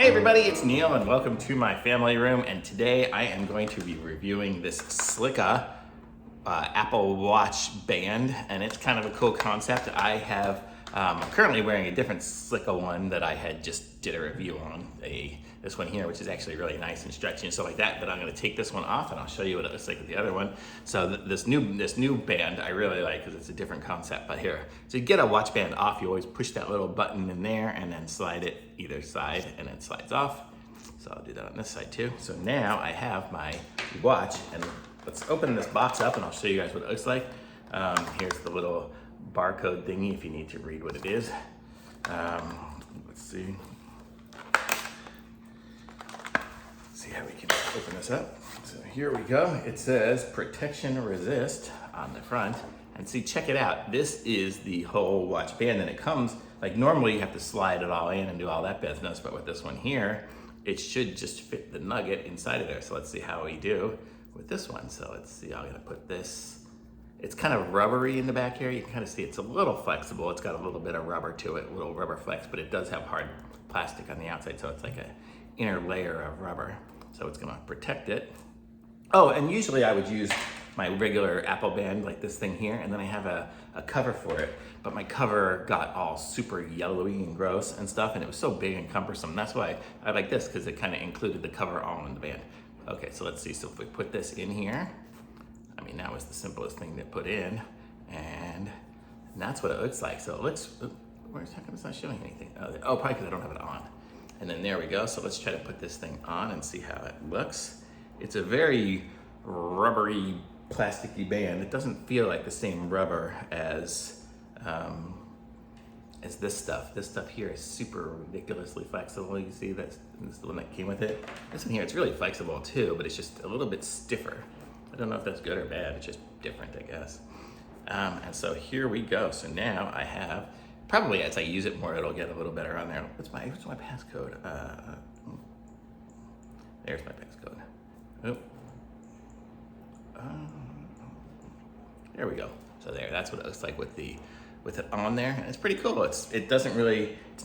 Hey everybody, it's Neil and welcome to my family room, and today I am going to be reviewing this SLICKA Apple Watch band, and it's kind of a cool concept. I'm currently wearing a different SLICKA one that I had just did a review on, this one here, which is actually really nice and stretchy and stuff like that, but I'm gonna take this one off and I'll show you what it looks like with the other one. So this new band I really like because it's a different concept, but here. So you get a watch band off, you always push that little button in there and then slide it either side and it slides off. So I'll do that on this side too. So now I have my watch, and let's open this box up and I'll show you guys what it looks like. Here's the little barcode thingy if you need to read what it is. Let's see. See how we can open this up. So here we go. It says protection resist on the front. And see, check it out. This is the whole watch band, and it comes, like normally you have to slide it all in and do all that business, but with this one here, it should just fit the nugget inside of there. So let's see how we do with this one. So let's see, I'm gonna put this, it's kind of rubbery in the back here. You can kind of see it's a little flexible. It's got a little bit of rubber to it, a little rubber flex, but it does have hard plastic on the outside. So it's like an inner layer of rubber. So it's gonna protect it. Oh, and usually I would use my regular Apple band like this thing here, and then I have a cover for it, but my cover got all super yellowy and gross and stuff, and it was so big and cumbersome. That's why I like this, because it kind of included the cover all in the band. Okay, so let's see. So if we put this in here, I mean, that was the simplest thing to put in, and that's what it looks like. So it looks, where's, how come it's not showing anything? Oh, probably because I don't have it on. And then there we go. So let's try to put this thing on and see how it looks. It's a very rubbery, plasticky band. It doesn't feel like the same rubber as this stuff. This stuff here is super ridiculously flexible. You see that's the one that came with it. This one here, it's really flexible too, but it's just a little bit stiffer. I don't know if that's good or bad. It's just different, I guess. And so here we go. So now I have, probably as I use it more, it'll get a little better on there. What's my passcode? There's my passcode. Oh. There we go. So there, that's what it looks like with it on there. And it's pretty cool. It's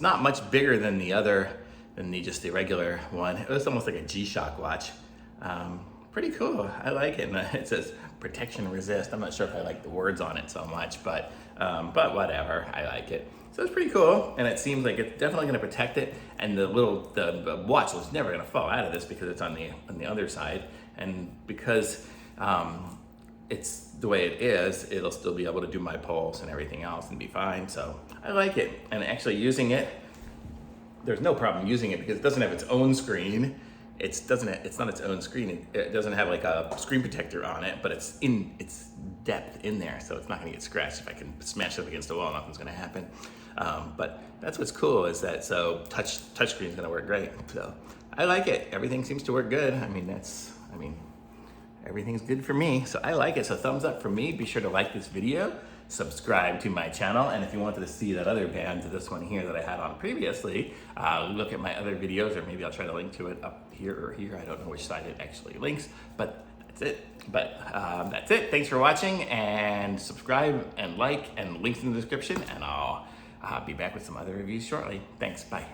not much bigger than just the regular one. It was almost like a G-Shock watch. Pretty cool. I like it. And it says protection resist. I'm not sure if I like the words on it so much, but whatever. I like it. So it's pretty cool, and it seems like it's definitely going to protect it. And the watch was never going to fall out of this because it's on the other side, and because it's the way it is, it'll still be able to do my pulse and everything else and be fine. So I like it, and actually using it, there's no problem using it because it doesn't have its own screen. It's not its own screen. It doesn't have like a screen protector on it, but it's in its depth in there, so it's not going to get scratched. If I can smash it up against the wall, nothing's going to happen. But that's what's cool, is that touch screen is going to work great. So I like it. Everything seems to work good. Everything's good for me, so I like it. So thumbs up for me. Be sure to like this video, subscribe to my channel, and if you wanted to see that other band, this one here that I had on previously, look at my other videos, or maybe I'll try to link to it up here or here. I don't know which side it actually links, but that's it. That's it. Thanks for watching, and subscribe and like, and links in the description, and I'll be back with some other reviews shortly. Thanks, bye.